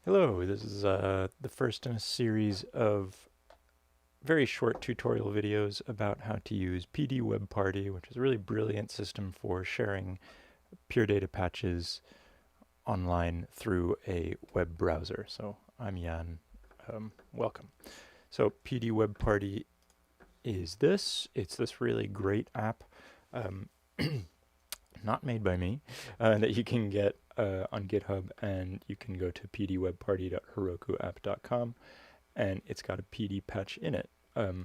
Hello, this is the first in a series of very short tutorial videos about how to use PdWebParty, which is a really brilliant system for sharing pure data patches online through a web browser. So I'm Jan, welcome. So PdWebParty is this. It's this really great app, um, not made by me, that you can get on GitHub, and you can go to pdwebparty.herokuapp.com, and it's got a PD patch in it, which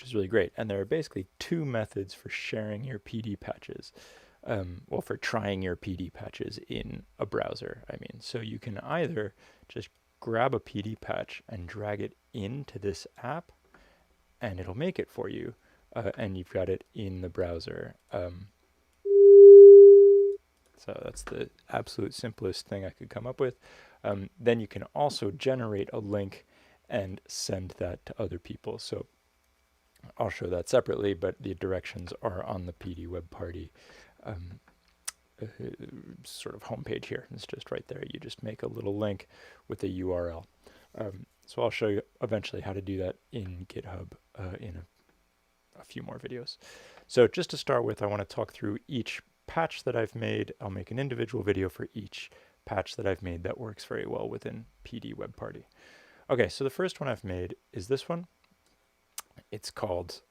is really great. And there are basically two methods for sharing your PD patches. Well, for trying your PD patches in a browser, I mean. So you can either just grab a PD patch and drag it into this app, and it'll make it for you, and you've got it in the browser. So that's the absolute simplest thing I could come up with. Then you can also generate a link and send that to other people. So I'll show that separately, but the directions are on the PdWebParty sort of homepage here. It's just right there. You just make a little link with a URL. So I'll show you eventually how to do that in GitHub in a few more videos. So just to start with, I want to talk through each patch that I've made. I'll make an individual video for each patch that I've made that works very well within PdWebParty. Okay, so the first one I've made is this one. It's called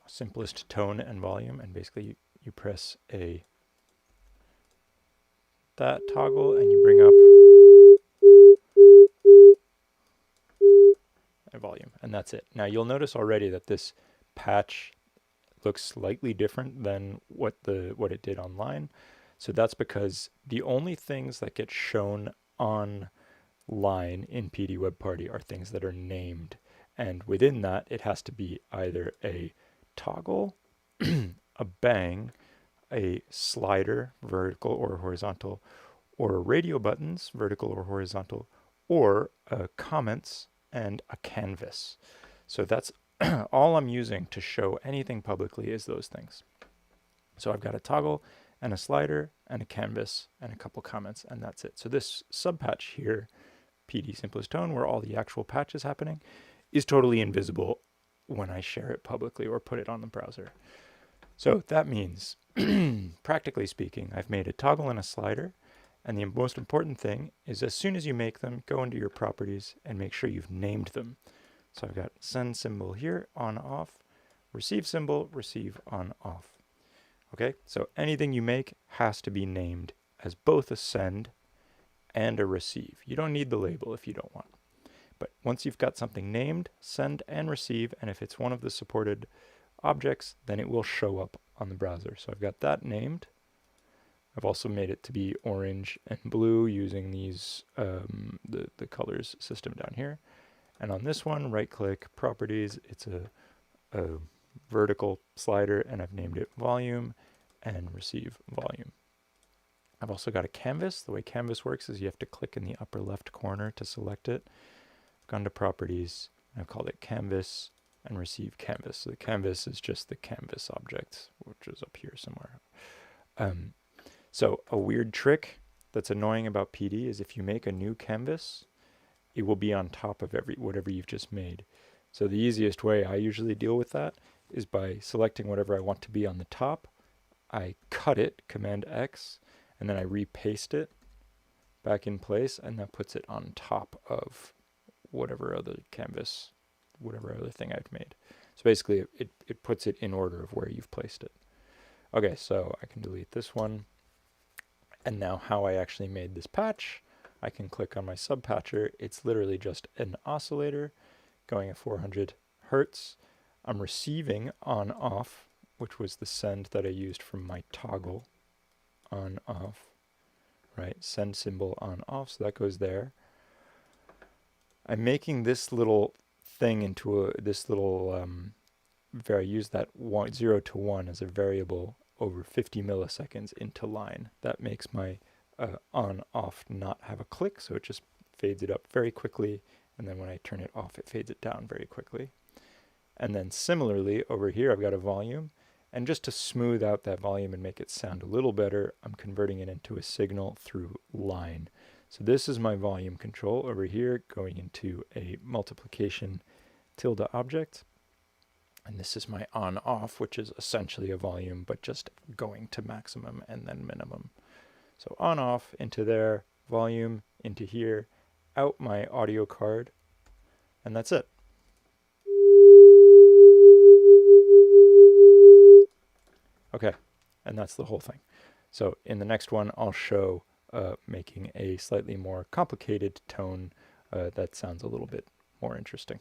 simplest tone and volume, and basically you press that toggle and you bring up a volume, and that's it. Now you'll notice already that this patch looks slightly different than what it did online. So that's because the only things that get shown online in PdWebParty are things that are named. And within that, it has to be either a toggle, a bang, a slider, vertical or horizontal, or radio buttons, vertical or horizontal, or comments and a canvas. So that's all I'm using to show anything publicly is those things. So I've got a toggle and a slider and a canvas and a couple comments, and that's it. So this subpatch here, PD simplest tone, where all the actual patch is happening, is totally invisible when I share it publicly or put it on the browser. So that means, practically speaking, I've made a toggle and a slider, and the most important thing is as soon as you make them, go into your properties and make sure you've named them. So I've got send symbol here, on, off, receive symbol, receive, on, off. Okay, so anything you make has to be named as both a send and a receive. You don't need the label if you don't want. But once you've got something named, send and receive, and if it's one of the supported objects, then it will show up on the browser. So I've got that named. I've also made it to be orange and blue using these the colors system down here. And on this one, right click, properties, it's a vertical slider, and I've named it volume and receive volume. I've also got a canvas. The way canvas works is you have to click in the upper left corner to select it. I've gone to properties, and I've called it canvas and receive canvas. So the canvas is just the canvas object, which is up here somewhere. So a weird trick that's annoying about PD is if you make a new canvas, it will be on top of whatever you've just made. So the easiest way I usually deal with that is by selecting whatever I want to be on the top. I cut it, Command X, and then I repaste it back in place, and that puts it on top of whatever other canvas, whatever other thing I've made. So basically it puts it in order of where you've placed it. Okay, so I can delete this one. And now how I actually made this patch, I can click on my subpatcher. It's literally just an oscillator going at 400 hertz. I'm receiving on off, which was the send that I used from my toggle on off, right? Send symbol on off, so that goes there. I'm making this little thing into this little, I use that 0 to 1 as a variable over 50 milliseconds into line. That makes my on off not have a click, so it just fades it up very quickly, and then when I turn it off, it fades it down very quickly. And then similarly over here, I've got a volume, And just to smooth out that volume and make it sound a little better, I'm converting it into a signal through line. So this is my volume control over here going into a multiplication tilde object. And this is my on-off, which is essentially a volume, but just going to maximum and then minimum. So on-off into there, volume into here, out my audio card, and that's it. Okay, and that's the whole thing. So in the next one, I'll show making a slightly more complicated tone that sounds a little bit more interesting.